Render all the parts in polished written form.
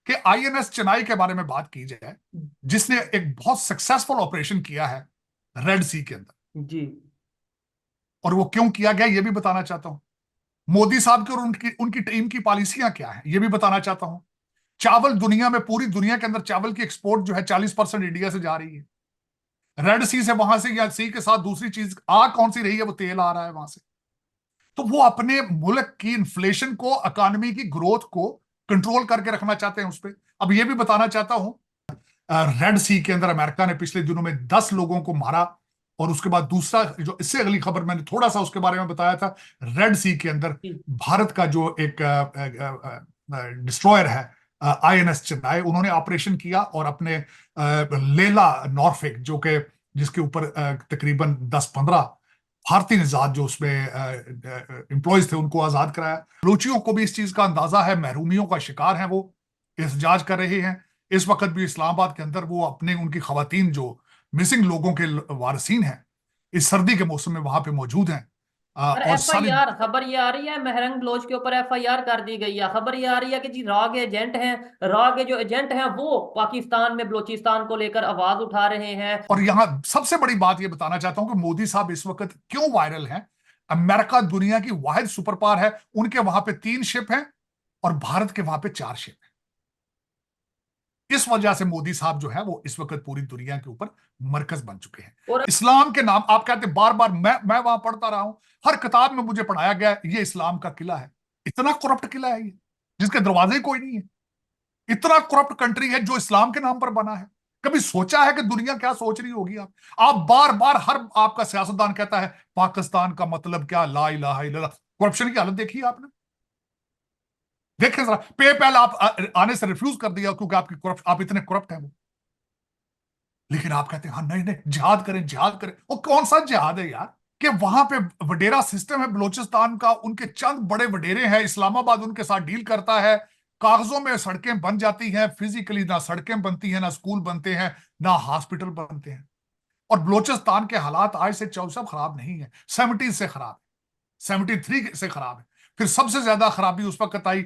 कि आईएनएस चेन्नई के बारे में बात की जाए, जिसने एक बहुत सक्सेसफुल ऑपरेशन किया है रेड सी के अंदर। जी। और वो क्यों किया गया ये भी बताना चाहता हूं। मोदी साहब की और उनकी उनकी टीम की पॉलिसियां क्या है ये भी बताना चाहता हूं। चावल दुनिया में, पूरी दुनिया के अंदर चावल की एक्सपोर्ट जो है 40% इंडिया से जा रही है। रेड सी से, वहां से, या सी के साथ दूसरी चीज आ कौन सी रही है, वो तेल आ रहा है वहां से। तो वो अपने मुल्क की इन्फ्लेशन को, इकोनॉमी की ग्रोथ को कंट्रोल करके रखना चाहते हैं उस पर। अब ये भी बताना चाहता हूं, रेड सी के अंदर अमेरिका ने पिछले दिनों में 10 लोगों को मारा। और उसके बाद दूसरा, जो इससे अगली खबर मैंने थोड़ा सा उसके बारे में बताया था, रेड सी के अंदर जी। भारत का जो एक डिस्ट्रॉयर है आईएनएस चेन्नई, उन्होंने ऑपरेशन किया और अपने लेला नॉर्फिक, जो कि जिसके ऊपर तकरीबन 10-15 भारतीय निजात जो उसमें एम्प्लॉयज थे, उनको आजाद कराया। बलूचियों को भी इस चीज का अंदाजा है, महरूमियों का शिकार है, वो एहतजाज कर रहे हैं। इस वक्त भी इस्लामाबाद के अंदर वो अपने, उनकी खवातीन जो मिसिंग लोगों के वारसीन हैं, इस सर्दी के मौसम में वहां पे मौजूद हैं। सर और सारी एफआईआर, खबर ये आ रही है महरंग बलोच के ऊपर एफआईआर कर दी गई है। खबर ये आ रही है कि जी रॉ के एजेंट हैं, रॉ के जो एजेंट हैं वो पाकिस्तान में बलोचिस्तान को लेकर आवाज उठा रहे हैं। और यहां सबसे बड़ी बात यह बताना चाहता हूं कि मोदी साहब इस वक्त क्यों वायरल हैं। अमेरिका दुनिया की वाहिद सुपर पावर है, उनके वहां पे 3 शिप हैं और भारत के वहां पे 4 शिप हैं। इस वजह से मोदी साहब जो है वो इस वक्त पूरी दुनिया के ऊपर मरकज बन चुके हैं। और इस्लाम के नाम आप कहते हैं बार बार, मैं वहां पढ़ता रहा हूं, हर किताब में मुझे पढ़ाया गया है, ये इस्लाम का किला है। इतना करप्ट किला है ये, जिसके दरवाजे कोई नहीं है। इतना करप्ट कंट्री है जो इस्लाम के नाम पर बना है। कभी सोचा है कि दुनिया क्या सोच रही होगी? आप बार बार, हर आपका सियासतदान कहता है पाकिस्तान का मतलब क्या, ला इलाहा इल्लल्लाह। करप्शन की हालत देखी आपने? देखें जरा, पेपैल आप आने से रिफ्यूज कर दिया क्योंकि आपकी करप्ट, आप इतने करप्ट हैं वो। लेकिन आप कहते हैं हाँ नहीं नहीं, जिहाद करें, जिहाद करें। वो कौन सा जिहाद है यार? कि वहां पे वडेरा सिस्टम है बलूचिस्तान का, उनके चंद बड़े वडेरे हैं, इस्लामाबाद उनके साथ डील करता है। कागजों में सड़कें बन जाती हैं, फिजिकली ना सड़कें बनती हैं, ना स्कूल बनते हैं, ना हॉस्पिटल बनते हैं। और बलूचिस्तान के हालात आज से 14 खराब नहीं है, 70 से खराब है, 73 से खराब है। फिर सबसे ज्यादा खराबी उस वक्त आई।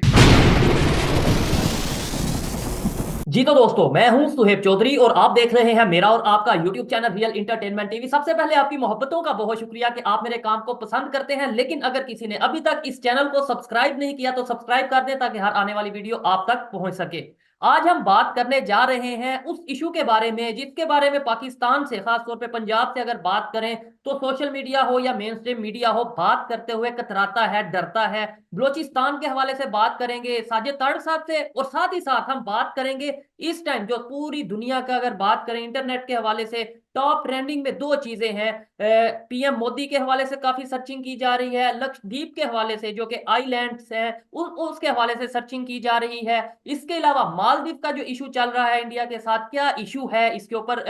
जी तो दोस्तों, मैं हूं सुहेब चौधरी और आप देख रहे हैं मेरा और आपका YouTube channel real entertainment TV. सबसे पहले आपकी मोहब्बतों का बहुत शुक्रिया कि आप मेरे काम को पसंद करते हैं, लेकिन अगर किसी ने अभी तक इस चैनल को सब्सक्राइब नहीं किया तो सब्सक्राइब कर दें ताकि हर आने वाली वीडियो आप तक पहुंच सके। आज हम बात करने जा रहे हैं उस इशू के बारे में जिसके बारे में पाकिस्तान से, खासतौर पे पंजाब से अगर बात करें तो सोशल मीडिया हो या मेन स्ट्रीम मीडिया हो, बात करते हुए कतराता है, डरता है। बलोचिस्तान के हवाले से बात करेंगे साजिद तारड़ साहब से, और साथ ही साथ हम बात करेंगे इस टाइम जो पूरी दुनिया का अगर बात करें इंटरनेट के हवाले से टॉप ट्रेंडिंग में दो चीजें हैं। पीएम मोदी के हवाले से काफी सर्चिंग की जा रही है, लक्षद्वीप के हवाले से जो कि आइलैंड्स है उसके हवाले से सर्चिंग की जा रही है। इसके अलावा मालदीव का जो इशू चल रहा है इंडिया के साथ, क्या इशू है इसके ऊपर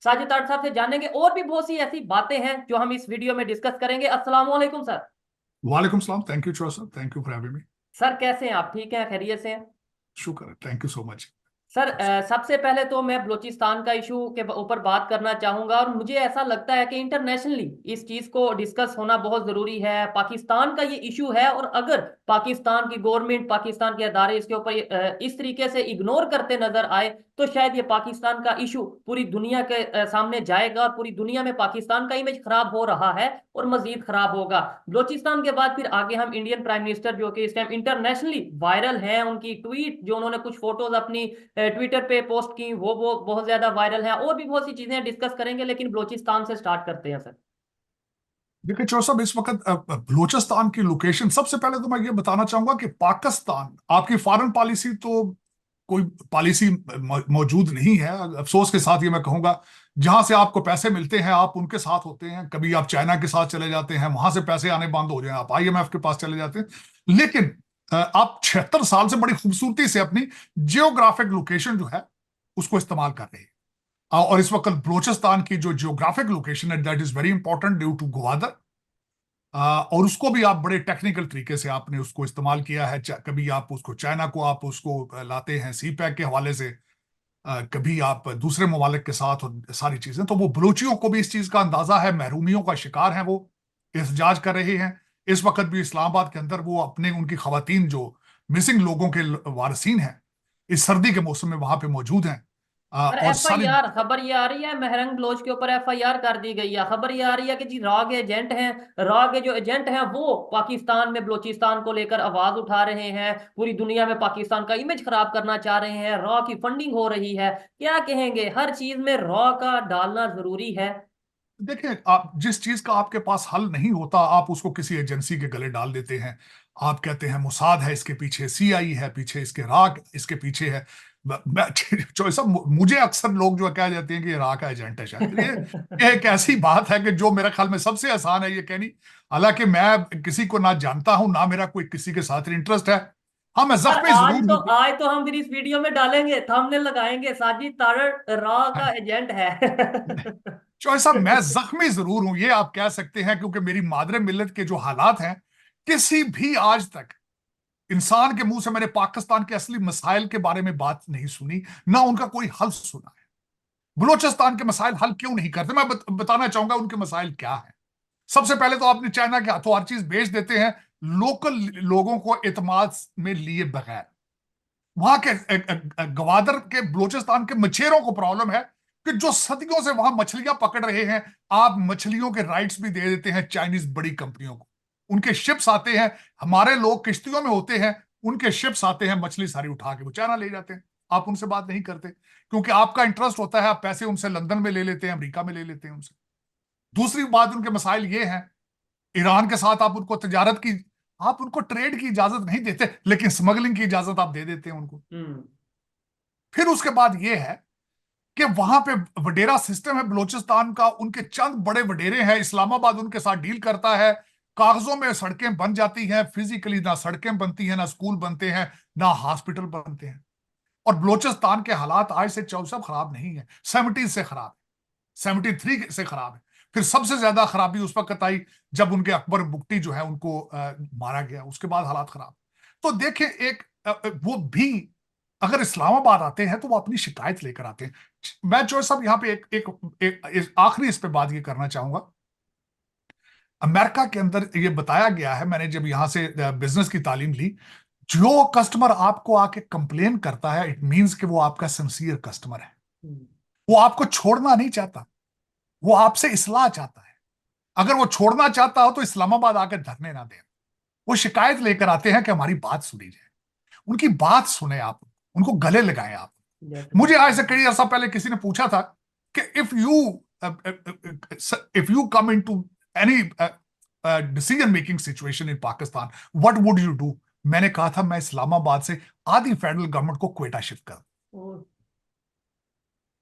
साजिद तारड़ साहब से जानेंगे। और भी बहुत सी ऐसी बातें हैं जो हम इस वीडियो में डिस्कस करेंगे। अस्सलाम वालेकुम सर। वालेकुम सलाम, thank you sir, thank you for having me. Sir कैसे हैं आप? ठीक हैं, खैरियत से हैं? शुक्र है, thank you so much. Sir सबसे पहले तो मैं बलूचिस्तान का इशू के ऊपर बात करना चाहूंगा, और मुझे ऐसा लगता है कि इंटरनेशनली इस चीज को डिस्कस होना बहुत जरूरी है। पाकिस्तान का ये इशू है, और अगर पाकिस्तान की गवर्नमेंट, पाकिस्तान के अदारे इसके ऊपर इस तरीके से इग्नोर करते नजर आए तो शायद ये पाकिस्तान का इशू पूरी दुनिया के सामने जाएगा और पूरी दुनिया में पाकिस्तान का इमेज खराब हो रहा है और मजीद खराब होगा। बलोचिस्तान के बाद फिर आगे हम इंडियन प्राइम मिनिस्टर जो कि इस टाइम इंटरनेशनली वायरल हैं, उनकी ट्वीट जो उन्होंने कुछ फोटोज अपनी ट्विटर पे पोस्ट की वो बहुत ज्यादा वायरल है। और भी बहुत सी चीजें डिस्कस करेंगे, लेकिन बलोचिस्तान से स्टार्ट करते हैं सर। देखिए चौर साहब, इस वक्त बलूचिस्तान की लोकेशन, सबसे पहले तो मैं ये बताना चाहूंगा कि पाकिस्तान, आपकी फॉरेन पॉलिसी तो कोई पॉलिसी मौजूद नहीं है। अफसोस के साथ ये मैं कहूंगा, जहां से आपको पैसे मिलते हैं आप उनके साथ होते हैं। कभी आप चाइना के साथ चले जाते हैं, वहां से पैसे आने बंद हो जाए, आप आईएमएफ के पास चले जाते हैं। लेकिन आप 76 साल से बड़ी खूबसूरती से अपनी जियोग्राफिक लोकेशन जो है उसको इस्तेमाल कर रहे हैं। और इस वक्त बलूचिस्तान की जो जियोग्राफिक लोकेशन है, that is very important due to Gwadar. और उसको भी आप बड़े टेक्निकल तरीके से आपने उसको इस्तेमाल किया है। कभी आप उसको चाइना को आप उसको लाते हैं सी पैक के हवाले से, कभी आप दूसरे ममालिक के साथ, और सारी चीजें। तो वो बलूचियों को भी इस चीज का अंदाजा है, महरूमियों का शिकार है, वो एहतजाज कर रहे हैं। इस वक्त भी इस्लामाबाद के अंदर वो अपने, उनकी खवातीन जो मिसिंग लोगों के वारसीन हैं, इस सर्दी के मौसम में वहां पे मौजूद हैं। सर और एफ आई सारी आर खबर ये आ रही है, महरंग बलोच के ऊपर एफ आई आर कर दी गई है। खबर ये आ रही है कि जी रॉ के एजेंट हैं, रॉ के जो एजेंट हैं वो पाकिस्तान में बलोचिस्तान को लेकर आवाज उठा रहे हैं, पूरी दुनिया में पाकिस्तान का इमेज खराब करना चाह रहे हैं, रॉ की फंडिंग हो रही है। क्या कहेंगे, हर चीज में रॉ का डालना जरूरी है? देखिए, आप जिस चीज का आपके पास हल नहीं होता आप उसको किसी एजेंसी के गले डाल देते हैं। आप कहते हैं मुसाद है इसके पीछे, सीआई है पीछे, इसके राग इसके पीछे है। जो सब मुझे अक्सर लोग जो कह जाते हैं कि ये राग का एजेंट है शायद, ये एक ऐसी बात है कि जो मेरे ख्याल में सबसे आसान है ये कहनी। हालांकि मैं किसी को ना जानता हूं ना मेरा कोई किसी के साथ इंटरेस्ट है। हाँ, मैं सर जख्मी आज जरूर तो हूं। आज तो हम फिर इस वीडियो में डालेंगे, थंबनेल लगाएंगे, साजिद तारड़ रॉ का एजेंट है। चौहरी साहब, मैं जख्मी जरूर हूं ये आप कह सकते हैं, क्योंकि मेरी मादरे मिल्लत के जो हालात हैं, किसी भी आज तक इंसान के मुंह से मैंने पाकिस्तान के असली मसाइल के बारे में बात नहीं सुनी, ना उनका कोई हल सुना है। बलूचिस्तान के मसाइल हल क्यों नहीं करते, मैं बताना चाहूंगा उनके मसाइल क्या है। सबसे पहले तो आपने चाइना के हाथों हर चीज बेच देते हैं, लोकल लोगों को एतमाद में लिए बगैर। वहां के गवादर के बलूचिस्तान के मछेरों को प्रॉब्लम है कि जो सदियों से वहां मछलियां पकड़ रहे हैं, आप मछलियों के राइट्स भी दे देते हैं चाइनीज बड़ी कंपनियों को। उनके शिप्स आते हैं, हमारे लोग किश्तियों में होते हैं, उनके शिप्स आते हैं, मछली सारी उठा के वो चाइना ले जाते हैं। आप उनसे बात नहीं करते क्योंकि आपका इंटरेस्ट होता है, आप पैसे उनसे लंदन में ले लेते हैं, अमेरिका में ले लेते हैं उनसे। दूसरी बात, उनके मसाइल ये हैं, ईरान के साथ आप उनको तजारत की, आप उनको ट्रेड की इजाजत नहीं देते, लेकिन स्मगलिंग की इजाजत आप दे देते हैं उनको। हम्म। फिर उसके बाद यह है कि वहां पे वडेरा सिस्टम है बलूचिस्तान का, उनके चंद बड़े वडेरे हैं, इस्लामाबाद उनके साथ डील करता है। कागजों में सड़कें बन जाती हैं, फिजिकली ना सड़कें बनती हैं, ना स्कूल बनते हैं, ना हॉस्पिटल बनते हैं। और बलूचिस्तान के हालात आज से 14 खराब नहीं है, 70 से खराब है, 73 से खराब है। फिर सबसे ज्यादा खराबी उस वक्त आई जब उनके अकबर बुगटी जो है उनको मारा गया, उसके बाद हालात खराब। तो देखें, एक वो भी अगर इस्लामाबाद आते हैं तो वो अपनी शिकायत लेकर आते हैं। मैं जो सब यहाँ पे एक आखिरी इस पे बात ये करना चाहूंगा। अमेरिका के अंदर ये बताया गया है, मैंने जब यहां से बिजनेस की तालीम ली, जो कस्टमर आपको आके कंप्लेन करता है इट मींस कि वो आपका सिंसियर कस्टमर है। वो आपको छोड़ना नहीं चाहता, वो आपसे इस्लाह चाहता है। अगर वो छोड़ना चाहता हो तो इस्लामाबाद आकर धरने ना दे, वो शिकायत लेकर आते हैं कि हमारी बात सुनी जाए। उनकी बात सुने आप, उनको गले लगाएं आप। मुझे आज से कई अर्सा पहले किसी ने पूछा था कि if you come into any decision making situation in Pakistan, what would you do. मैंने कहा था मैं इस्लामाबाद से आधी फेडरल गवर्नमेंट को क्वेटा शिफ्ट कर।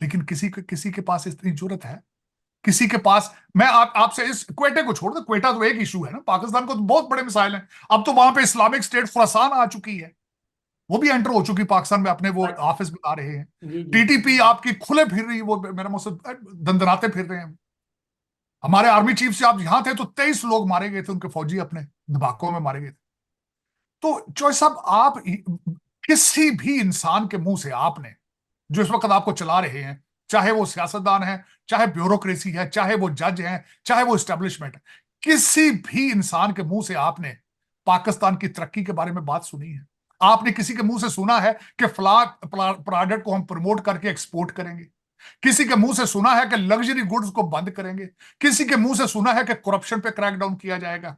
लेकिन किसी के पास इतनी जरूरत है, किसी के पास। मैं आपसे इस क्वेटे को छोड़ दो, क्वेटा तो एक इशू है ना, पाकिस्तान को तो बहुत बड़े मिसाइल हैं। अब तो वहां पे इस्लामिक स्टेट खुरासान आ चुकी है, वो भी एंटर हो चुकी पाकिस्तान में, अपने वो ऑफिस बना रहे हैं। जी जी। टीटीपी आपकी खुले फिर रही है, वो मेरा मकसद दंदनाते फिर रहे हैं। हमारे आर्मी चीफ से आप यहां थे तो 23 लोग मारे गए थे, उनके फौजी अपने धमाकों में मारे गए थे। तो चॉइस साहब, आप किसी भी इंसान के मुंह से आपने, जो इस वक्त आपको चला रहे हैं, चाहे वो सियासतदान है, चाहे ब्यूरोक्रेसी है, चाहे वो जज हैं, चाहे वो एस्टेब्लिशमेंट है, किसी भी इंसान के मुंह से आपने पाकिस्तान की तरक्की के बारे में बात सुनी है? आपने किसी के मुंह से सुना है कि फला प्रोडक्ट को हम प्रमोट करके एक्सपोर्ट करेंगे? किसी के मुंह से सुना है कि लग्जरी गुड्स को बंद करेंगे? किसी के मुंह से सुना है कि करप्शन पे क्रैकडाउन किया जाएगा?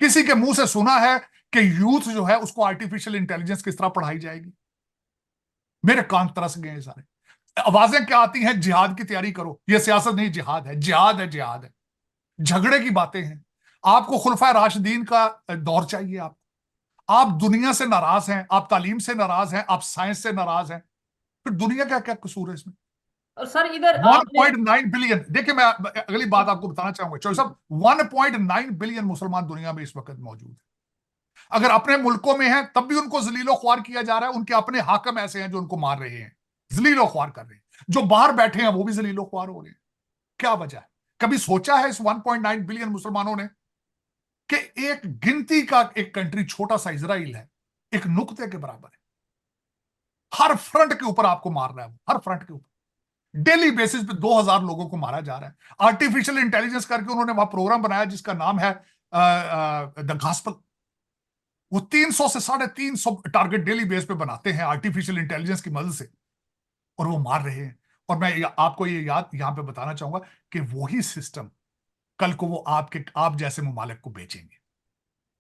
किसी के मुंह से सुना है कि यूथ जो है उसको आर्टिफिशियल इंटेलिजेंस किस तरह पढ़ाई जाएगी? मेरे कान तरस गए हैं सारे। आवाजें क्या आती हैं, जिहाद की तैयारी करो। ये सियासत नहीं, जिहाद है, जिहाद है, जिहाद है। झगड़े की बातें हैं। आपको खुलफा राशिदीन का दौर चाहिए। आप दुनिया से नाराज हैं, आप तालीम से नाराज हैं, आप साइंस से नाराज हैं, फिर दुनिया का क्या कसूर है इसमें? और सर इधर आपने 1.9 बिलियन, देखिए मैं अगली बात आपको बताना चाहूंगा चौधरी साहब, 1.9 बिलियन मुसलमान दुनिया में इस वक्त मौजूद है। अगर अपने मुल्कों में है तब भी उनको जलीलो ख्वार किया जा रहा है, उनके अपने हाकम ऐसे हैं जो उनको मार रहे हैं, जलीलो ख्वार कर रहे हैं। जो बाहर बैठे हैं वो भी जलीलो ख्वार हो रहे हैं। क्या वजह है? कभी सोचा है इस 1.9 बिलियन मुसलमानों ने कि एक गिनती का एक कंट्री छोटा सा इजराइल है, एक नुक्ते के बराबर है, हर फ्रंट के ऊपर आपको मार रहा है, हर फ्रंट के ऊपर डेली बेसिस पे 2000 लोगों को मारा जा रहा है। आर्टिफिशियल इंटेलिजेंस करके उन्होंने वहां प्रोग्राम बनाया जिसका नाम है द गॉस्पेल। वो 300 से 350 टारगेट डेली बेस पे बनाते हैं आर्टिफिशियल इंटेलिजेंस की मदद से, और वो मार रहे हैं। और मैं आपको ये याद यहां पे बताना चाहूंगा कि वही सिस्टम कल को वो आप जैसे ममालिक को बेचेंगे।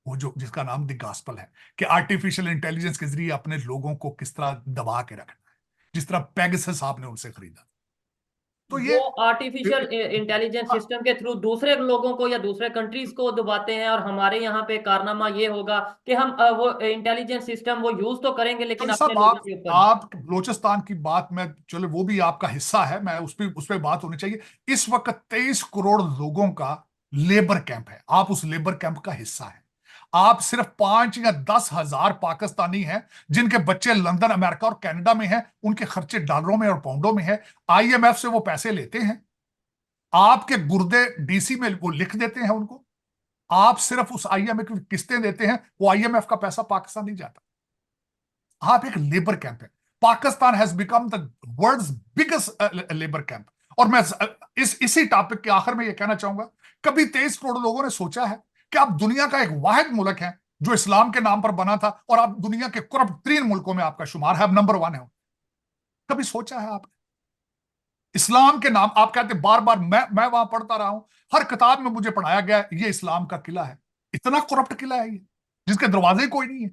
वो जो जिसका नाम द गॉस्पेल है, कि आर्टिफिशियल इंटेलिजेंस के जरिए अपने लोगों को किस तरह दबा के रखना है, जिस तरह पेगासस आपने उनसे खरीदा। तो वो ये आर्टिफिशियल इंटेलिजेंस सिस्टम के थ्रू दूसरे लोगों को या दूसरे कंट्रीज को दबाते हैं, और हमारे यहाँ पे कारनामा ये होगा कि हम वो इंटेलिजेंस सिस्टम वो यूज तो करेंगे लेकिन चौधरी अपने साहब, लोगों के ऊपर। आप बलोचिस्तान की बात में, चलो वो भी आपका हिस्सा है, मैं उस पे बात होनी चाहिए। इस वक्त 23 करोड़ लोगों का लेबर कैंप है, आप उस लेबर कैंप का हिस्सा है। आप सिर्फ 5 या 10 हजार पाकिस्तानी हैं जिनके बच्चे लंदन, अमेरिका और कनाडा में हैं, उनके खर्चे डॉलरों में और पाउंडों में है। आईएमएफ से वो पैसे लेते हैं, आपके गुर्दे डीसी में वो लिख देते हैं उनको। आप सिर्फ उस आईएमएफ की किस्तें देते हैं, वो आईएमएफ का पैसा पाकिस्तान नहीं जाता। आप एक लेबर कैंप है। Pakistan has become the world's biggest labour camp. और मैं इसी टॉपिक के आखिर में यह कहना चाहूंगा, कभी 23 करोड़ लोगों ने सोचा है कि आप दुनिया का एक वाहिद मुल्क है जो इस्लाम के नाम पर बना था, और आप दुनिया के करप्ट 3 मुल्कों में आपका शुमार है, आप नंबर 1 है? कभी सोचा है आपने? इस्लाम के नाम आप कहते बार बार, मैं वहां पढ़ता रहा हूं, हर किताब में मुझे पढ़ाया गया है, ये इस्लाम का किला है। इतना करप्ट किला है ये, जिसके दरवाजे कोई नहीं है।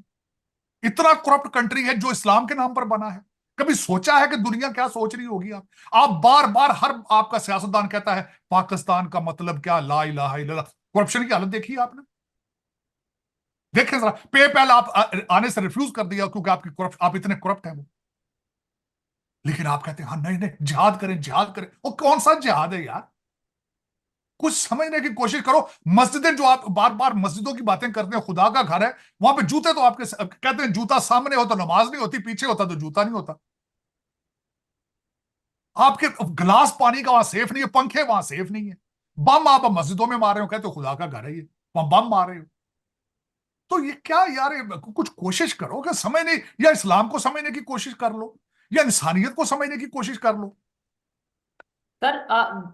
इतना करप्ट कंट्री है जो इस्लाम के नाम पर बना है। कभी सोचा है कि दुनिया क्या सोच रही होगी? आप बार बार, हर आपका सियासतदान कहता है पाकिस्तान का मतलब क्या, ला इलाहा इल्लल्लाह। करप्शन की हालत देखी है आपने? देखें जरा, पेपैल आप आने से रिफ्यूज कर दिया क्योंकि आप इतने करप्ट हैं वो। लेकिन आप कहते हैं हाँ नहीं नहीं, जिहाद करें जिहाद करें। वो कौन सा जिहाद है यार? कुछ समझने की कोशिश करो। मस्जिदें, जो आप बार बार मस्जिदों की बातें करते हैं, खुदा का घर है, वहां पे जूते तो आपके कहते हैं जूता सामने हो तो नमाज नहीं होती, पीछे होता तो जूता नहीं होता। आपके गिलास पानी का वहां सेफ नहीं है, पंखे वहां सेफ नहीं है। बम आप मस्जिदों में मार रहे हो, कहते हो खुदा का घर है ये, वहां बम मार रहे हो। तो ये क्या यार, कुछ कोशिश करो कि समझ नहीं, या इस्लाम को समझने की कोशिश कर लो, या इंसानियत को समझने की कोशिश कर लो। सर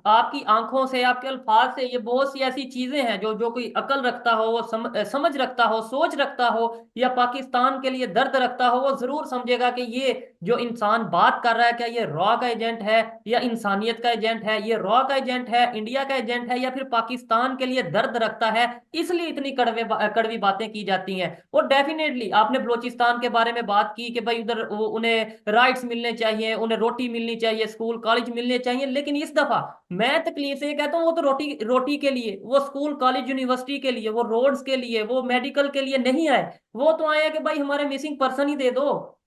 आपकी आंखों से, आपके अल्फाज से ये बहुत सी ऐसी चीजें हैं जो जो कोई अकल रखता हो, वो समझ रखता हो, सोच रखता हो, या पाकिस्तान के लिए दर्द रखता हो, वो जरूर समझेगा कि ये जो इंसान बात कर रहा है, क्या ये रॉ का एजेंट है या इंसानियत का एजेंट है, ये रॉ का एजेंट है, इंडिया का एजेंट है, या फिर पाकिस्तान के लिए दर्द रखता है, इसलिए इतनी कड़वी बातें की जाती हैं। और डेफिनेटली आपने बलोचिस्तान के बारे में बात की कि भाई उधर उन्हें राइट्स मिलने चाहिए, उन्हें रोटी मिलनी चाहिए, स्कूल कॉलेज मिलने चाहिए, लेकिन इस दफा मैं तकलीफ से ये कहता हूँ, वो तो रोटी रोटी के लिए, वो स्कूल कॉलेज यूनिवर्सिटी के लिए, वो रोड्स के लिए, वो मेडिकल के लिए नहीं आए। वो तो आए हैं कि भाई हमारे मिसिंग पर्सन ही दे दो,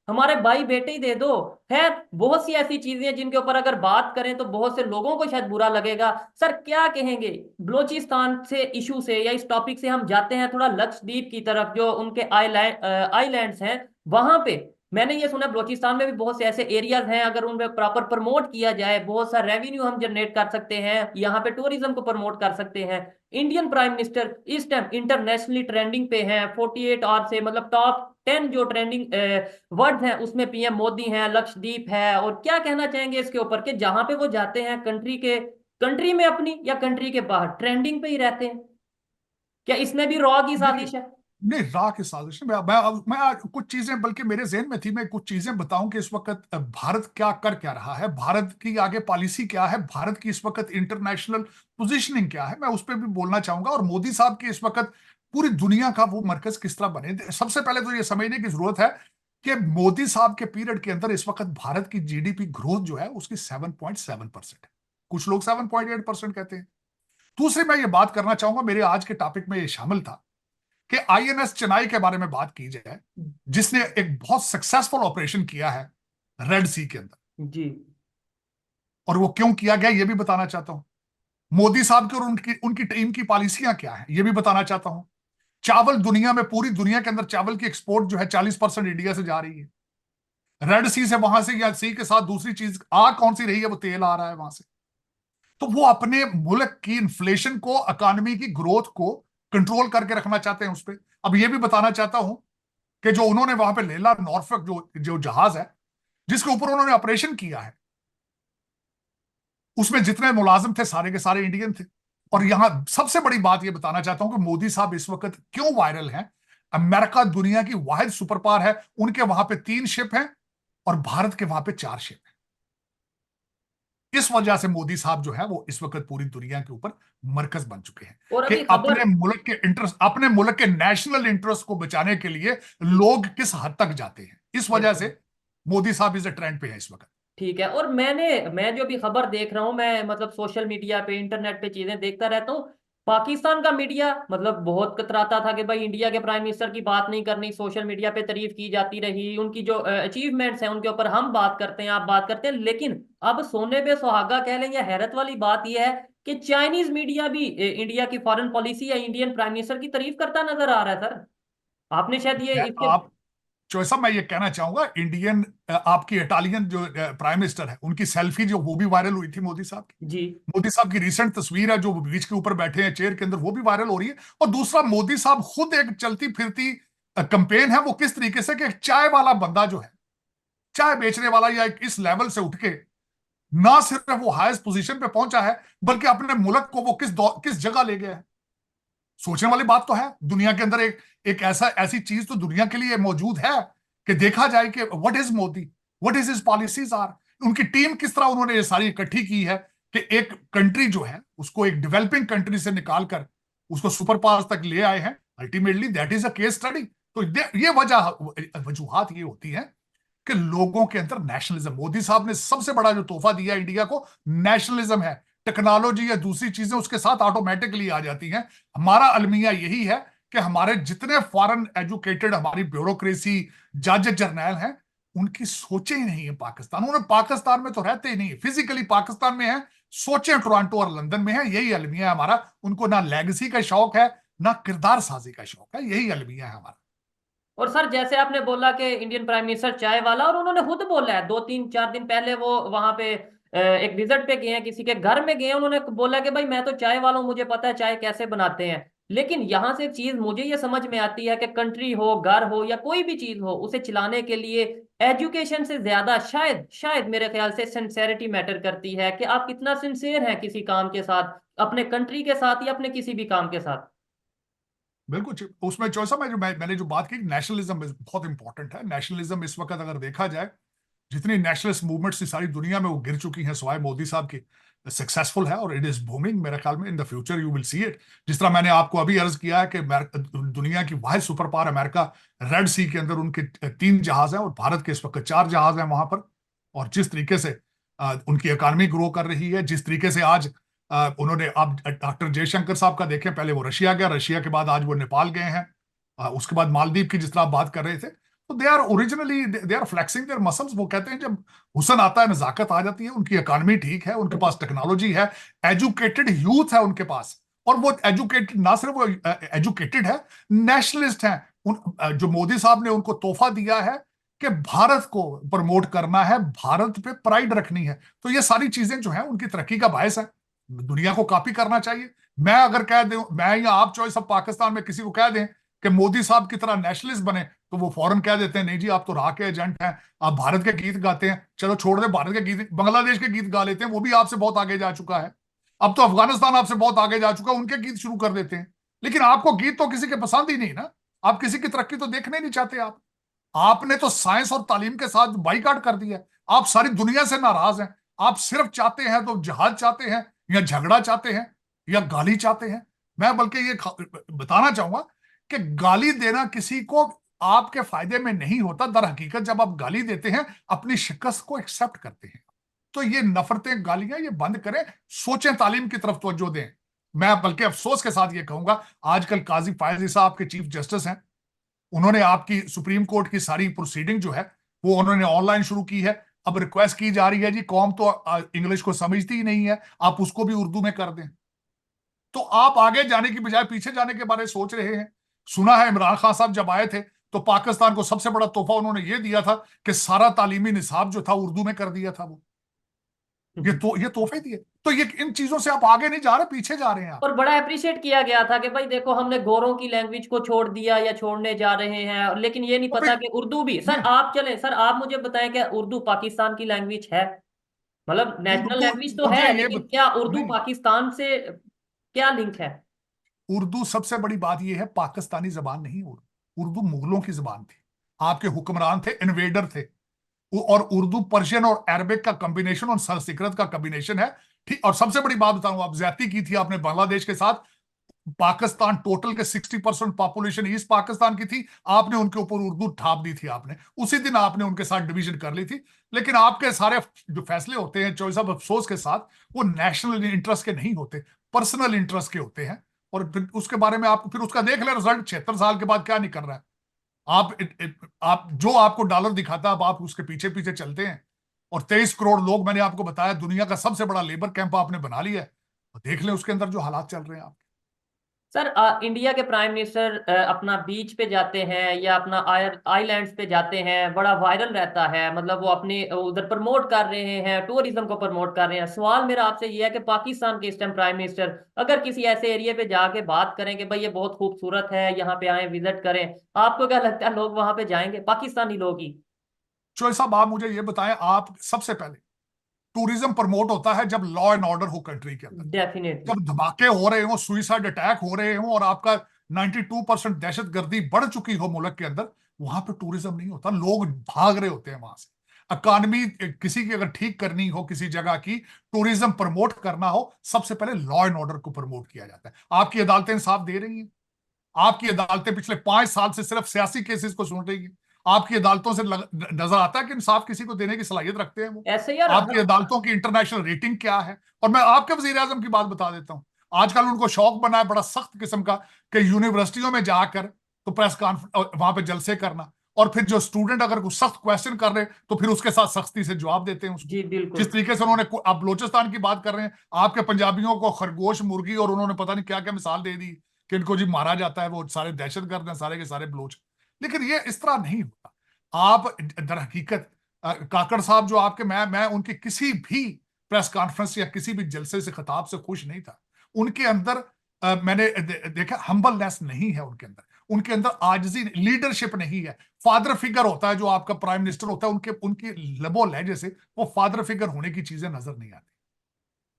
हमारे भाई बेटे ही दे दो। है बहुत सी ऐसी चीजें हैं जिनके ऊपर अगर बात करें तो बहुत से लोगों को शायद बुरा लगेगा। सर क्या कहेंगे बलोचिस्तान से इशू से, या इस टॉपिक से हम जाते हैं थोड़ा लक्षद्वीप की तरफ, जो उनके आइलैंड्स हैं वहां पे। मैंने ये सुना बलोचिस्तान में भी बहुत से ऐसे एरियाज हैं, अगर उनमें प्रॉपर प्रमोट किया जाए, बहुत सा रेवेन्यू हम जनरेट कर सकते हैं, यहाँ पे टूरिज्म को प्रमोट कर सकते हैं। इंडियन प्राइम मिनिस्टर इस टाइम इंटरनेशनली ट्रेंडिंग पे हैं, 48 आवर से, मतलब टॉप 10 जो ट्रेंडिंग वर्ड हैं उसमें पीएम मोदी हैं, लक्षद्वीप है। और क्या कहना चाहेंगे इसके ऊपर कि जहां पे वो जाते हैं कंट्री में अपनी या कंट्री के बाहर ट्रेंडिंग पे ही रहते हैं? क्या इसमें भी रॉ की नहीं साजिश है? नहीं, राह की साजिश नहीं। मैं कुछ चीजें बल्कि मेरे जहन में थी, मैं कुछ चीजें बताऊं कि इस वक्त भारत क्या कर क्या रहा है, भारत की आगे पॉलिसी क्या है, भारत की इस वक्त इंटरनेशनल पोजीशनिंग क्या है, मैं उस पर भी बोलना चाहूंगा। और मोदी साहब की इस वक्त पूरी दुनिया का वो मरकज किस तरह बने। सबसे पहले तो ये समझने की जरूरत है कि मोदी साहब के पीरियड के अंदर इस वक्त भारत की जीडीपी ग्रोथ जो है उसकी 7.7% है। कुछ लोग 7.8% कहते हैं। दूसरी मैं ये बात करना चाहूंगा, मेरे आज के टॉपिक में ये शामिल था कि आईएनएस चेन्नई के बारे में बात की जाए, जिसने एक बहुत सक्सेसफुल ऑपरेशन किया है रेड सी के अंदर। जी। और वो क्यों किया गया ये भी बताना चाहता हूं। मोदी साहब की और उनकी उनकी टीम की पॉलिसियां क्या है ये भी बताना चाहता हूं। चावल दुनिया में, पूरी दुनिया के अंदर चावल की एक्सपोर्ट जो है 40% इंडिया से जा रही है। रेड सी से, वहां से, या सी के साथ दूसरी चीज आ कौन सी रही है, वो तेल आ रहा है वहां से। तो वो अपने मुल्क की इन्फ्लेशन को, इकोनॉमी की ग्रोथ को कंट्रोल करके रखना चाहते हैं उस पर। अब ये भी बताना चाहता हूं कि जो उन्होंने वहां पे लेला नॉर्फॉक जो जो जहाज है जिसके ऊपर उन्होंने ऑपरेशन किया है, उसमें जितने मुलाजिम थे सारे के सारे इंडियन थे। और यहां सबसे बड़ी बात यह बताना चाहता हूं कि मोदी साहब इस वक्त क्यों वायरल हैं। अमेरिका दुनिया की वाहिद सुपर पावर है, उनके वहां पे 3 शिप हैं और भारत के वहां पे 4 शिप हैं। इस वजह से मोदी साहब जो है वो इस वक्त पूरी दुनिया के ऊपर मरकज बन चुके हैं और कि अभी खबर, अपने मुल्क के नेशनल इंटरेस्ट को बचाने के लिए लोग किस हद तक जाते हैं। इस वजह बिल्कुल से मोदी साहब इस ट्रेंड पे है इस वक्त। ठीक है। और मैं जो भी खबर देख रहा हूँ, मैं मतलब सोशल मीडिया पे, इंटरनेट पे चीजें देखता रहता हूँ। पाकिस्तान का मीडिया मतलब बहुत कतराता था कि भाई इंडिया के प्राइम मिनिस्टर की बात नहीं करनी, सोशल मीडिया पे तारीफ की जाती रही, उनकी जो अचीवमेंट्स हैं उनके ऊपर हम बात करते हैं, आप बात करते हैं। लेकिन अब सोने पे सुहागा कह लें, या हैरत वाली बात यह है कि चाइनीज मीडिया भी इंडिया की फॉरेन पॉलिसी या इंडियन प्राइम मिनिस्टर की तारीफ करता नजर आ रहा है सर। आपने शायद ये मैं इसके। आप चौसा मैं ये कहना चाहूंगा, इंडियन आपकी इटालियन जो प्राइम मिनिस्टर है उनकी सेल्फी जो वो भी वायरल हुई थी मोदी साहब की। जी मोदी साहब की रिसेंट तस्वीर है जो बीच के ऊपर बैठे हैं चेयर के अंदर, वो भी वायरल हो रही है। और दूसरा, मोदी साहब खुद एक चलती फिरती कंपेन है, वो किस तरीके से कि एक चाय वाला बंदा जो है, चाय बेचने वाला, या एक इस लेवल से उठ के ना सिर्फ वो हाईएस्ट पोजीशन पे पहुंचा है, बल्कि अपने मुल्क को वो किस जगह ले गया है। सोचने वाली बात तो है। दुनिया के अंदर एक ऐसी चीज तो दुनिया के लिए मौजूद है कि देखा जाए कि what is Modi, what is his policies are. उनकी टीम किस तरह उन्होंने ये सारी इकट्ठी की है कि एक कंट्री जो है उसको एक डेवलपिंग कंट्री से निकालकर उसको सुपर पावर तक ले आए हैं। Ultimately that is a case study. तो ये वजूहात ये होती है कि लोगों के अंदर नेशनलिज्म, मोदी साहब ने सबसे बड़ा जो तोहफा दिया इंडिया को नेशनलिज्म है। टेक्नोलॉजी या दूसरी चीजें उसके साथ ऑटोमेटिकली आ जाती हैं। हमारा अलमिया यही है कि हमारे जितने फॉरेन एजुकेटेड हमारी ब्यूरोक्रेसी, जज जर्नैल हैं, उनकी सोचे ही नहीं है पाकिस्तान। उन्हें पाकिस्तान में तो रहते ही नहीं, फिजिकली पाकिस्तान में है, सोचे टोरंटो और लंदन में है। यही अलमिया है हमारा। उनको ना लेगेसी का शौक है, ना किरदार साजी का शौक है। यही अलमिया है हमारा। और सर, जैसे आपने बोला कि इंडियन प्राइम मिनिस्टर चाय वाला, और उन्होंने खुद बोला है 2 3 4 दिन पहले वो वहां पे एक विजिट पे गए हैं, किसी के घर में गए हैं, उन्होंने बोला कि भाई मैं तो चाय वाला हूं, मुझे पता है चाय कैसे बनाते हैं। लेकिन यहाँ से चीज मुझे ये समझ में आती है कि कंट्री हो, घर हो, या कोई भी चीज हो, उसे चलाने के लिए एजुकेशन से ज्यादा शायद शायद मेरे ख्याल से सिंसेरिटी मैटर करती है, कि आप कितना सिंसियर हैं किसी काम के साथ, अपने कंट्री के साथ या अपने किसी भी काम के साथ। बिल्कुल उसमें चौसा में मैंने जो बात की, नेशनलिज्म बहुत इंपॉर्टेंट है। नेशनलिज्म इस वक्त अगर देखा जाए, जितनी नेशनलिस्ट मूवमेंट्स सारी दुनिया में वो गिर चुकी हैं सिवाय मोदी साहब की, सक्सेसफुल है और इट इज बूमिंग। मेरे ख्याल में in the future you will see it. जिस तरह मैंने आपको अभी अर्ज किया है कि दुनिया की वाहिद सुपर पावर अमेरिका, रेड सी के अंदर उनके 3 जहाज हैं और भारत के इस वक्त 4 जहाज हैं वहां पर। और जिस तरीके से उनकी इकानमी ग्रो कर रही है, जिस तरीके से आज उन्होंने, आप डॉक्टर जयशंकर साहब का देखें, पहले वो रशिया गया, रशिया के बाद आज वो नेपाल गए हैं, उसके बाद मालदीव की जिस तरह आप बात कर रहे थे। तो they are originally they are flexing their muscles. वो कहते हैं जब हुसन आता है, नजाकत आ जाती है। उनकी इकानमी ठीक है, उनके पास टेक्नोलॉजी है, एजुकेटेड यूथ है उनके पास। और वो एजुकेटेड, ना सिर्फ वो एजुकेटेड है, नेशनलिस्ट हैं। जो मोदी साहब ने उनको तोहफा दिया है कि भारत को प्रमोट करना है, भारत पे प्राइड रखनी है। तो ये सारी चीजें जो है उनकी तरक्की का बायस है। दुनिया को कॉपी करना चाहिए। मैं अगर कह दूं, मैं या आप चॉइस ऑफ पाकिस्तान में किसी को कह दें कि मोदी साहब की तरह नेशनलिस्ट बने, तो वो फौरन कह देते हैं नहीं जी आप तो राह के एजेंट हैं, आप भारत के गीत गाते हैं। चलो छोड़ दे भारत के गीत, बांग्लादेश के गीत गा लेते हैं, वो भी आपसे बहुत आगे जा चुका है। अब तो अफगानिस्तान आपसे बहुत आगे जा चुका है, उनके गीत शुरू कर देते हैं। लेकिन आपको गीत तो किसी के पसंद ही नहीं ना। आप किसी की तरक्की तो देखने नहीं चाहते। आपने तो साइंस और तालीम के साथ बाइकाट कर दिया है। आप सारी दुनिया से नाराज हैं। आप सिर्फ चाहते हैं तो जहाज चाहते हैं, या झगड़ा चाहते हैं, या गाली चाहते हैं। मैं बल्कि ये बताना चाहूंगा कि गाली देना किसी को आपके फायदे में नहीं होता। दर हकीकत जब आप गाली देते हैं, अपनी शिकस्त को एक्सेप्ट करते हैं। तो ये नफरतें, गालियां ये बंद करें, सोचें, तालीम की तरफ तवज्जो दें। मैं बल्कि अफसोस के साथ ये कहूंगा, आजकल काजी फायजी साहब के चीफ जस्टिस हैं, उन्होंने आपकी सुप्रीम कोर्ट की सारी प्रोसीडिंग जो है वो उन्होंने ऑनलाइन शुरू की है। अब रिक्वेस्ट की जा रही है जी, कौम तो इंग्लिश को समझती ही नहीं है, आप उसको भी उर्दू में कर दें। तो आप आगे जाने की बजाय पीछे जाने के बारे में सोच रहे हैं। सुना है इमरान खान साहब जब आए थे तो पाकिस्तान को सबसे बड़ा तोहफा उन्होंने ये दिया था कि सारा तालीमी निसाब जो था उर्दू में कर दिया था। वो ये तोहफे दिए। तो ये इन चीजों से आप आगे नहीं जा रहे, पीछे जा रहे हैं आप। और बड़ा अप्रिशिएट किया गया था कि भाई देखो हमने गोरों की लैंग्वेज को छोड़ दिया या छोड़ने जा रहे हैं, लेकिन ये नहीं तो पता कि उर्दू भी। सर नहीं, आप चले, सर आप मुझे बताएं कि उर्दू पाकिस्तान की लैंग्वेज है? मतलब नेशनल उर्दू, लैंग्वेज तो मुझे है, ये लेकिन क्या उर्दू नहीं, पाकिस्तान से क्या लिंक है? उर्दू सबसे बड़ी बात यह है, पाकिस्तानी जबान नहीं। उर्दू मुगलों की जुबान थी, आपके हुक्मरान थे, इन्वेडर थे, और उर्दू पर्शियन और अरबिक का कॉम्बिनेशन और संस्कृत का कॉम्बिनेशन है। ठीक, और सबसे बड़ी बात बताऊं, आप ज्यादती की थी आपने बांग्लादेश के साथ। पाकिस्तान टोटल के 60% पॉपुलेशन ईस्ट पाकिस्तान की थी, आपने उनके ऊपर उर्दू ठाप दी थी, आपने उसी दिन आपने उनके साथ डिवीजन कर ली थी। लेकिन आपके सारे जो फैसले होते हैं चौधरी साहब, अफसोस के साथ, वो नेशनल इंटरेस्ट के नहीं होते, पर्सनल इंटरेस्ट के होते हैं। और फिर उसके बारे में आप फिर उसका देख ले रिजल्ट 76 साल के बाद क्या नहीं कर रहा है। आप जो आपको डॉलर दिखाता है, अब आप उसके पीछे पीछे चलते हैं। और 23 करोड़ लोग, मैंने आपको बताया, दुनिया का सबसे बड़ा लेबर कैंप आपने बना लिया है। और देख लें उसके अंदर जो हालात चल रहे हैं आप। सर इंडिया के प्राइम मिनिस्टर अपना बीच पे जाते हैं या अपना आइलैंड्स पे जाते हैं, बड़ा वायरल रहता है, मतलब वो अपने उधर प्रमोट कर रहे हैं, टूरिज्म को प्रमोट कर रहे हैं। सवाल मेरा आपसे ये है कि पाकिस्तान के इस टाइम प्राइम मिनिस्टर अगर किसी ऐसे एरिया पे जाके बात करें कि भाई ये बहुत खूबसूरत है, यहाँ पे आए विजिट करें, आपको क्या लगता है लोग वहां पे जाएंगे, पाकिस्तानी लोग ही? चोई साहब, आप मुझे ये बताएं, आप सबसे पहले, टूरिज्म प्रमोट होता है जब लॉ एंड ऑर्डर हो कंट्री के अंदर, डेफिनेटली। जब धमाके हो रहे हो, सुइसाइड अटैक हो रहे हो, और आपका 92% दहशतगर्दी बढ़ चुकी हो मुल्क के अंदर, वहां पे टूरिज्म नहीं होता, लोग भाग रहे होते हैं वहां से। इकॉनमी किसी की अगर ठीक करनी हो, किसी जगह की टूरिज्म प्रमोट करना हो, सबसे पहले लॉ एंड ऑर्डर को प्रमोट किया जाता है। आपकी अदालतें इंसाफ दे रही हैं? आपकी अदालतें पिछले 5 साल से सिर्फ सियासी केसेस को सुन रही हैं। आपकी अदालतों से नजर आता है कि इंसाफ किसी को देने की सलाहियत रखते हैं वो? ऐसे यार आपकी अदालतों की इंटरनेशनल रेटिंग क्या है? और मैं आपके वजीर आजम की बात बता देता हूं, आजकल उनको शौक बना है बड़ा सख्त किस्म का, कि यूनिवर्सिटियों में जाकर तो प्रेस कॉन्फ्रेंस वहां पे जलसे करना, और फिर जो स्टूडेंट अगर कुछ सख्त क्वेश्चन कर रहे हैं तो फिर उसके साथ सख्ती से जवाब देते हैं उसको। जी बिल्कुल। जिस तरीके से उन्होंने, आप बलोचिस्तान की बात कर रहे हैं, आपके पंजाबियों को खरगोश, मुर्गी, और उन्होंने पता नहीं क्या क्या मिसाल दे दी कि इनको जी मारा जाता है, वो सारे दहशतगर्द हैं सारे के सारे बलोच। लेकिन ये इस तरह नहीं होता। आप दर हकीकत, काकड़ साहब जो आपके, मैं उनकी किसी भी प्रेस कॉन्फ्रेंस या किसी भी जलसे से, खिताब से खुश नहीं था। उनके अंदर मैंने देखा हम्बलनेस नहीं है उनके अंदर, उनके अंदर आजिजी, लीडरशिप नहीं है। फादर फिगर होता है जो आपका प्राइम मिनिस्टर होता है, उनके उनकी लबो लहजे से वो फादर फिगर होने की चीजें नजर नहीं आती।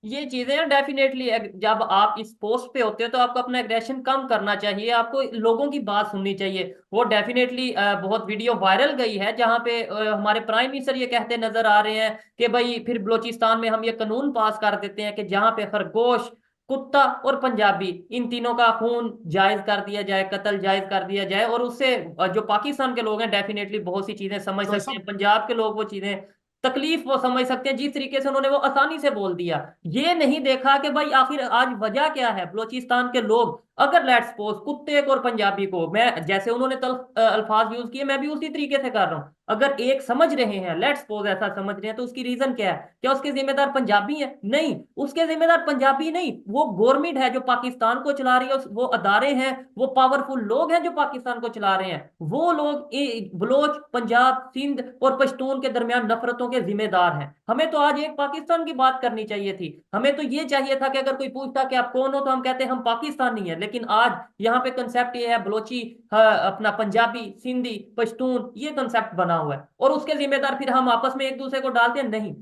ये चीजें डेफिनेटली, जब आप इस पोस्ट पे होते हो तो आपको अपना एग्रेशन कम करना चाहिए, आपको लोगों की बात सुननी चाहिए। वो डेफिनेटली बहुत वीडियो वायरल गई है जहां पे हमारे प्राइम मिनिस्टर ये कहते नजर आ रहे हैं कि भाई फिर बलूचिस्तान में हम ये कानून पास कर देते हैं कि जहां पे खरगोश, कुत्ता और पंजाबी, इन तीनों का खून जायज कर दिया जाए, कत्ल जायज कर दिया जाए। और उससे जो पाकिस्तान के लोग हैं डेफिनेटली बहुत सी चीजें समझ तो सकते ऐसा, हैं, पंजाब के लोग वो चीजें तकलीफ वो समझ सकते हैं, जिस तरीके से उन्होंने वो आसानी से बोल दिया। ये नहीं देखा कि भाई आखिर आज वजह क्या है। बलूचिस्तान के लोग अगर लेट्स सपोज कुत्ते को और पंजाबी को, मैं जैसे उन्होंने अल्फाज यूज किए मैं भी उसी तरीके से कर रहा हूं, अगर एक समझ रहे हैं, लेट्स सपोज ऐसा समझ रहे हैं, तो उसकी रीजन क्या है? क्या उसके जिम्मेदार पंजाबी हैं? नहीं, उसके जिम्मेदार पंजाबी नहीं, वो गवर्नमेंट है जो पाकिस्तान को चला रही है, वो अदारे हैं, वो पावरफुल लोग हैं जो पाकिस्तान को चला रहे हैं। वो लोग बलोच, पंजाब, सिंध और पश्तून के दरमियान नफरतों के जिम्मेदार हैं। हमें तो आज एक पाकिस्तान की बात करनी चाहिए थी। हमें तो ये चाहिए था कि अगर कोई पूछता कि आप कौन हो तो हम कहते हम पाकिस्तानी है। लेकिन आज यहाँ पे कंसेप्ट ये है बलोची, अपना पंजाबी, सिंधी, पश्तून, ये कंसेप्ट बना हुआ है, और उसके जिम्मेदार फिर हम आपस में एक दूसरे को डालते हैं। नहीं।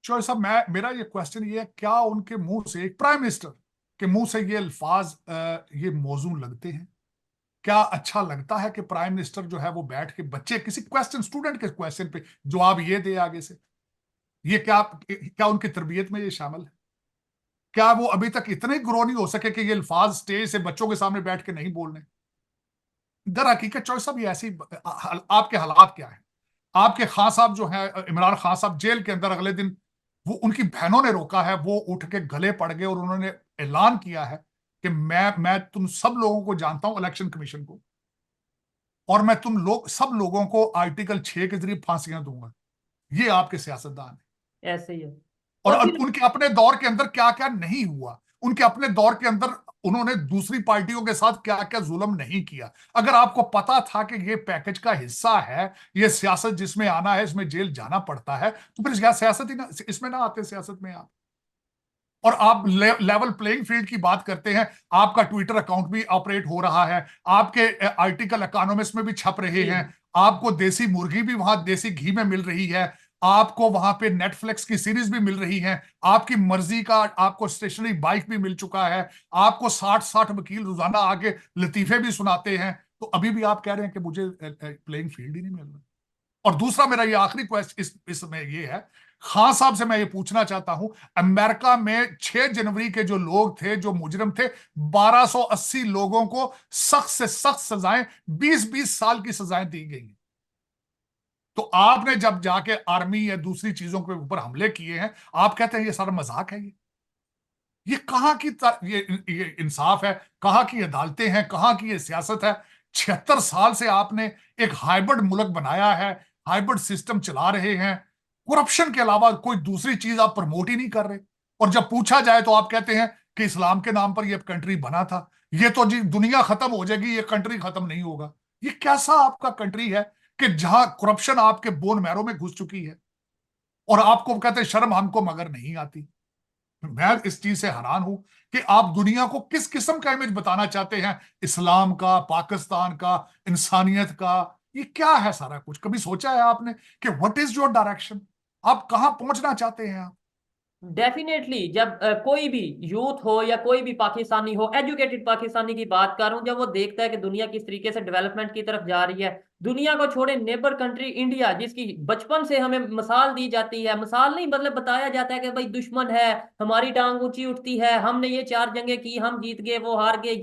चौधरी साहब, मेरा ये क्वेश्चन ये है, क्या उनके मुंह से, एक प्राइम मिनिस्टर के मुंह से ये अल्फाज ये मौजूद लगते हैं? क्या अच्छा लगता है कि प्राइम मिनिस्टर जो है वो बैठ के बच्चे किसी क्वेश्चन, स्टूडेंट के क्वेश्चन पे जवाब ये दे आगे से? ये क्या क्या उनकी तरबियत में ये शामिल है? क्या वो अभी तक इतने ग्रो नहीं हो सके कि ये अल्फाज स्टेज से बच्चों के सामने बैठ के नहीं बोलने? दर हकीकत चौधरी साहब, ये ऐसी आपके हालात क्या है? आपके खान साहब जो है, इमरान खान साहब, जेल के अंदर अगले दिन, वो उनकी बहनों ने रोका है, वो उठ के गले पड़ गए और उन्होंने ऐलान किया है कि मैं तुम सब लोगों को जानता हूं, इलेक्शन कमीशन को, और मैं तुम लोग सब लोगों को आर्टिकल 6 के जरिए फांसियां दूंगा। ये आपके सियासतदान है। ऐसे ही है। और और फिर उनके अपने दौर के अंदर क्या क्या नहीं हुआ, उनके अपने दौर के अंदर उन्होंने दूसरी पार्टियों के साथ क्या क्या जुल्म नहीं किया। अगर आपको पता था कि ये पैकेज का हिस्सा है, ये सियासत जिसमें आना है, इसमें जेल जाना पड़ता है, तो फिर क्या सियासत ही ना, इसमें ना आते सियासत में आप? और आप लेवल प्लेइंग फील्ड की बात करते हैं। आपका ट्विटर अकाउंट भी ऑपरेट हो रहा है, आपके आर्टिकल इकोनॉमिस्ट में भी छप रहे जी। हैं, आपको देसी मुर्गी भी वहां देसी घी में मिल रही है, आपको वहां पे नेटफ्लिक्स की सीरीज भी मिल रही है, आपकी मर्जी का आपको स्टेशनरी बाइक भी मिल चुका है, आपको 60-60 वकील रोजाना आके लतीफे भी सुनाते हैं, तो अभी भी आप कह रहे हैं कि मुझे प्लेइंग फील्ड ही नहीं मिल रहा। और दूसरा मेरा ये आखिरी क्वेश्चन इसमें ये है, खान साहब से मैं ये पूछना चाहता हूं, अमेरिका में 6 जनवरी के जो लोग थे, जो मुजरिम थे, 1280 लोगों को सख्त से सख्त सजाएं, 20-20 साल की सजाएं दी गई हैं। तो आपने जब जाके आर्मी या दूसरी चीजों के ऊपर हमले किए हैं, आप कहते हैं ये सारा मजाक है। ये कहाँ की ये इंसाफ है, कहाँ की अदालतें हैं, कहाँ की ये सियासत है? 76 साल से आपने एक हाइब्रिड मुल्क बनाया है, हाइब्रिड सिस्टम चला रहे हैं, करप्शन के अलावा कोई दूसरी चीज आप प्रमोट ही नहीं कर रहे। और जब पूछा जाए तो आप कहते हैं कि इस्लाम के नाम पर यह कंट्री बना था, ये तो जी दुनिया खत्म हो जाएगी, ये कंट्री खत्म नहीं होगा। ये कैसा आपका कंट्री है कि जहां करप्शन आपके बोन मैरो में घुस चुकी है, और आपको कहते हैं शर्म हमको मगर नहीं आती। मैं इस चीज से हैरान हूं कि आप दुनिया को किस किस्म का इमेज बताना चाहते हैं, इस्लाम का, पाकिस्तान का, इंसानियत का। ये क्या है सारा कुछ? कभी सोचा है आपने कि व्हाट इज योर डायरेक्शन? आप कहां पहुंचना चाहते हैं आप? डेफिनेटली जब कोई भी यूथ हो या कोई भी पाकिस्तानी हो, एजुकेटेड पाकिस्तानी की बात कर रहा हूं, जब वो देखता है कि दुनिया किस तरीके से डेवलपमेंट की तरफ जा रही है, दुनिया को छोड़े नेबर कंट्री इंडिया जिसकी बचपन से हमें मिसाल दी जाती है, मिसाल नहीं मतलब बताया जाता है कि भाई दुश्मन है, हमारी टांग ऊंची उठती है, हमने ये 4 जंगें की, हम जीत गए, वो हार गए,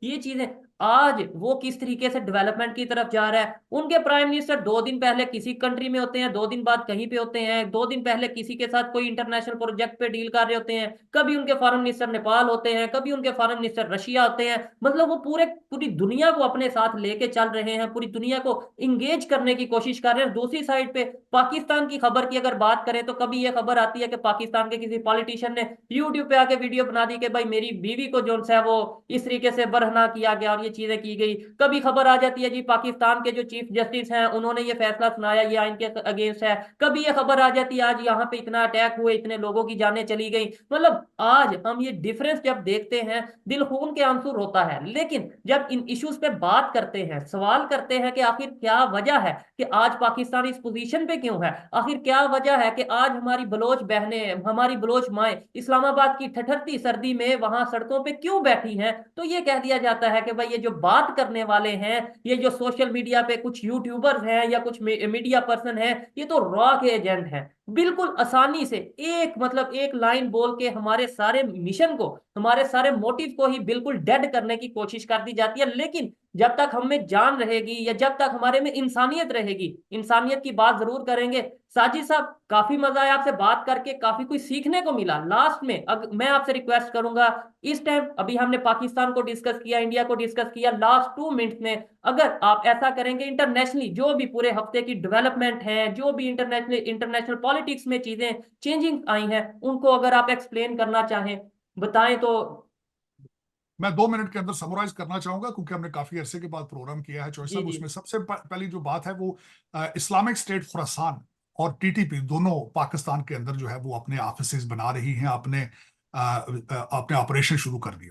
ये चीजें, आज वो किस तरीके से डेवलपमेंट की तरफ जा रहा है। उनके प्राइम मिनिस्टर 2 दिन पहले किसी कंट्री में होते हैं, 2 दिन बाद कहीं पे होते हैं, 2 दिन पहले किसी के साथ कोई इंटरनेशनल प्रोजेक्ट पे डील कर रहे होते हैं, कभी उनके फॉरेन मिनिस्टर नेपाल होते हैं, कभी उनके फॉरेन मिनिस्टर रशिया होते हैं। मतलब वो पूरी दुनिया को अपने साथ लेके चल रहे हैं, पूरी दुनिया को इंगेज करने की कोशिश कर रहे हैं। दूसरी साइड पे पाकिस्तान की खबर की अगर बात करें तो कभी ये खबर आती है कि पाकिस्तान के किसी पॉलिटिशियन ने यूट्यूब पे आके वीडियो बना दी कि भाई मेरी बीवी को जो है वो इस तरीके से बरहना किया गया और ये चीजें की गई। कभी खबर आ जाती है जी पाकिस्तान के जो चीफ जस्टिस हैं उन्होंने ये फैसला सुनाया, ये आइन के अगेंस्ट है। कभी ये खबर आ जाती है आज यहाँ पे इतना अटैक हुए, इतने लोगों की जानें चली गई। मतलब आज हम ये डिफरेंस जब देखते हैं दिल खून के आंसू होता है। लेकिन जब इन इश्यूज पे बात करते हैं, सवाल करते हैं कि आखिर क्या वजह है कि आज पाकिस्तान इस पोजीशन पे क्यों है, आखिर क्या वजह है कि आज हमारी बलोच बहनें, हमारी बलोच माएं इस्लामाबाद की ठठरती सर्दी में वहां सड़कों पे क्यों बैठी हैं, तो ये कह दिया जाता है कि भाई ये जो बात करने वाले हैं, ये जो सोशल मीडिया पे कुछ यूट्यूबर्स हैं या कुछ मीडिया पर्सन हैं, ये तो रॉ के एजेंट हैं। बिल्कुल आसानी से एक लाइन बोल के हमारे सारे मिशन को, हमारे सारे मोटिव को ही बिल्कुल डेड करने की कोशिश कर दी जाती है। लेकिन जब तक हम में जान रहेगी या जब तक हमारे में इंसानियत रहेगी, इंसानियत की बात जरूर करेंगे। साजिद साहब काफी मजा आया आपसे बात करके, काफी कुछ सीखने को मिला। लास्ट में मैं आपसे रिक्वेस्ट करूंगा, इस टाइम अभी हमने पाकिस्तान को डिस्कस किया, इंडिया को डिस्कस किया, लास्ट 2 मिनट में अगर आप ऐसा करेंगे इंटरनेशनली जो भी पूरे हफ्ते की डेवलपमेंट है, जो भी इंटरनेशनल पॉलिटिक्स में चीजें चेंजिंग आई हैं, उनको अगर आप एक्सप्लेन करना चाहें बताएं तो। मैं 2 मिनट के अंदर समराइज करना चाहूंगा, क्योंकि हमने काफी अरसे के बाद प्रोग्राम किया है चौधरी जी साहब। जी। उसमें सबसे पहली जो बात है वो इस्लामिक स्टेट खुरासान और टीटीपी दोनों पाकिस्तान के अंदर जो है वो अपने ऑफिसेज बना रही हैं, अपने ऑपरेशन शुरू कर दिए।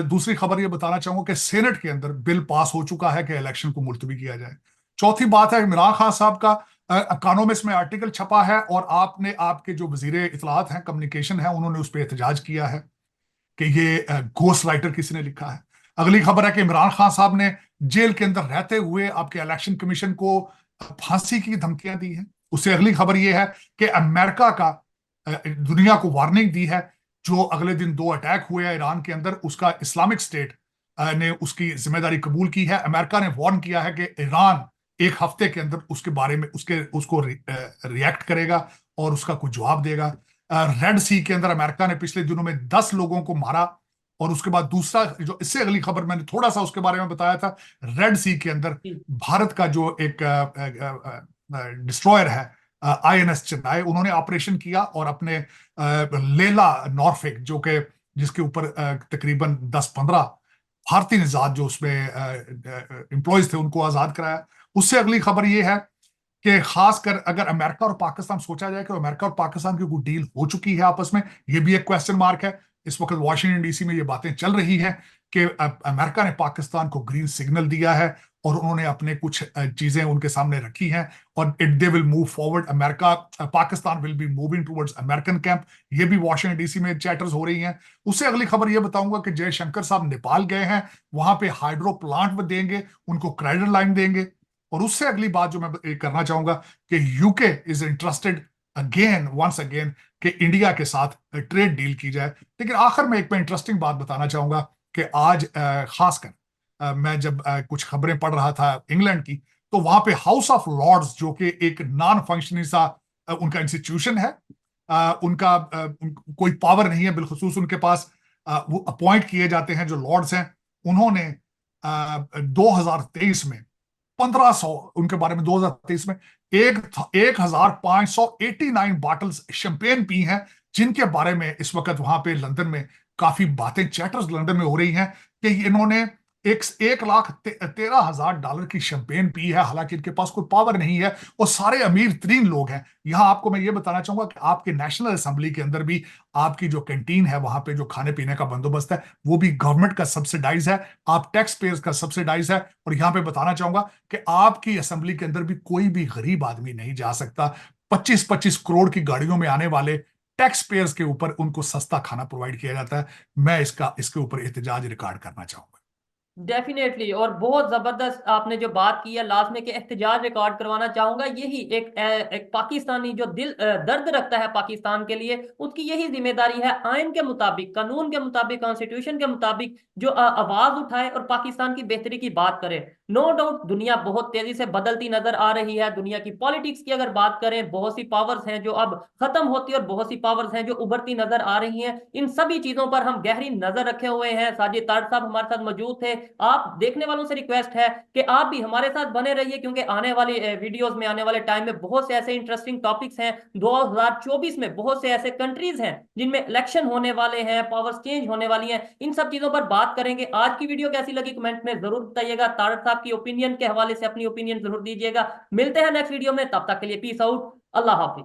दूसरी खबर ये बताना चाहूंगा कि सेनेट के अंदर बिल पास हो चुका है कि इलेक्शन को मुलतवी किया जाए। चौथी बात है, इमरान खान साहब का इकोनॉमिस्ट में आर्टिकल छपा है, और आपके जो वजीर इतलात हैं, कम्युनिकेशन है, उन्होंने उस पर एहतजाज किया है कि ये घोस्ट राइटर किसी ने लिखा है। अगली खबर है कि इमरान खान साहब ने जेल के अंदर रहते हुए आपके इलेक्शन कमीशन को फांसी की धमकियां दी हैं। उससे अगली खबर यह है कि अमेरिका का दुनिया को वार्निंग दी है, जो अगले दिन 2 अटैक हुए हैं ईरान के अंदर, उसका इस्लामिक स्टेट ने उसकी जिम्मेदारी कबूल की है। अमेरिका ने वार्न किया है कि ईरान 1 हफ्ते के अंदर उसके बारे में उसको रिएक्ट करेगा और उसका कुछ जवाब देगा। रेड सी के अंदर अमेरिका ने पिछले दिनों में 10 लोगों को मारा। और उसके बाद दूसरा, जो इससे अगली खबर मैंने थोड़ा सा उसके बारे में बताया था, रेड सी के अंदर भारत का जो एक डिस्ट्रॉयर है आईएनएस चेन्नई, उन्होंने ऑपरेशन किया और अपने लेला नॉर्फिक, जो कि जिसके ऊपर तकरीबन 10-15 भारतीय निजात जो उसमें एम्प्लॉयज थे, उनको आजाद कराया। उससे अगली खबर यह है कि खासकर अगर अमेरिका और पाकिस्तान सोचा जाए कि अमेरिका और पाकिस्तान की कोई डील हो चुकी है आपस में, ये भी एक क्वेश्चन मार्क है। इस वक्त वाशिंगटन डीसी में ये बातें चल रही हैं कि अमेरिका ने पाकिस्तान को ग्रीन सिग्नल दिया है और उन्होंने अपने कुछ चीजें उनके सामने रखी हैं, और it they will move forward. America, Pakistan will be moving towards American camp. ये भी वॉशिंगटन डीसी में चैटर्स हो रही हैं। उससे अगली खबर ये बताऊंगा कि जयशंकर साहब नेपाल गए हैं, वहां पे हाइड्रो प्लांट में देंगे, उनको क्रेडिट लाइन देंगे। और उससे अगली बात जो मैं करना चाहूंगा कि UK is interested again, once again, कि इंडिया के साथ ट्रेड डील की जाए। लेकिन आखिर में एक मैं इंटरेस्टिंग बात बताना चाहूंगा कि आज खासकर मैं जब कुछ खबरें पढ़ रहा था इंग्लैंड की, तो वहां पे हाउस ऑफ लॉर्ड्स, जो कि एक नॉन फंक्शनिंग सा उनका इंस्टीट्यूशन है, कोई पावर नहीं है बिलखुसूस उनके पास। वो अपॉइंट किए जाते हैं जो लॉर्ड्स हैं। उन्होंने 2023 में 1500, उनके बारे में 2023 में 1589 बॉटल्स शैंपेन पी हैं, जिनके बारे में इस वक्त वहां पे लंदन में काफी बातें, चैटर्स लंदन में हो रही हैं कि इन्होंने 1,13,000 की शैंपेन पी है, हालांकि इनके पास कोई पावर नहीं है, और सारे अमीर तरीन लोग हैं। यहां आपको मैं ये बताना चाहूंगा कि आपके नेशनल असेंबली के अंदर भी आपकी जो कैंटीन है, वहां पे जो खाने पीने का बंदोबस्त है, वो भी गवर्नमेंट का सब्सिडाइज है, आप टैक्स पेयर्स का सब्सिडाइज है। और यहां पे बताना चाहूंगा कि आपकी असेंबली के अंदर भी कोई भी गरीब आदमी नहीं जा सकता। 25-25 करोड़ की गाड़ियों में आने वाले टैक्स पेयर्स के ऊपर उनको सस्ता खाना प्रोवाइड किया जाता है। मैं इसके ऊपर एहतजाज रिकॉर्ड करना चाहूंगा। डेफिनेटली, और बहुत जबरदस्त आपने जो बात की है लास्ट में कि एहतजाज रिकॉर्ड करवाना चाहूंगा, यही एक पाकिस्तानी जो दर्द रखता है पाकिस्तान के लिए, उसकी यही जिम्मेदारी है आइन के मुताबिक, कानून के मुताबिक, कॉन्स्टिट्यूशन के मुताबिक जो आवाज उठाए और पाकिस्तान की बेहतरी की बात करे। नो डाउट दुनिया बहुत तेजी से बदलती नजर आ रही है। दुनिया की पॉलिटिक्स की अगर बात करें, बहुत सी पावर्स हैं जो अब खत्म होती है और बहुत सी पावर्स हैं जो उभरती नजर आ रही हैं। इन सभी चीजों पर हम गहरी नजर रखे हुए हैं। साजिद तार साहब हमारे साथ मौजूद थे। आप देखने वालों से रिक्वेस्ट है कि आप भी हमारे साथ बने रहिए, क्योंकि आने वाली वीडियोस में, आने वाले टाइम में बहुत से ऐसे इंटरेस्टिंग टॉपिक्स हैं। 2024 में बहुत से ऐसे कंट्रीज हैं जिनमें इलेक्शन होने वाले हैं, पावर्स चेंज होने वाली हैं। इन सब चीजों पर बात करेंगे। आज की वीडियो कैसी लगी कमेंट में जरूर बताइएगा। तारक साहब की ओपिनियन के हवाले से अपनी ओपिनियन जरूर दीजिएगा। मिलते हैं नेक्स्ट वीडियो में, तब तक के लिए पीस आउट, अल्लाह हाफिज।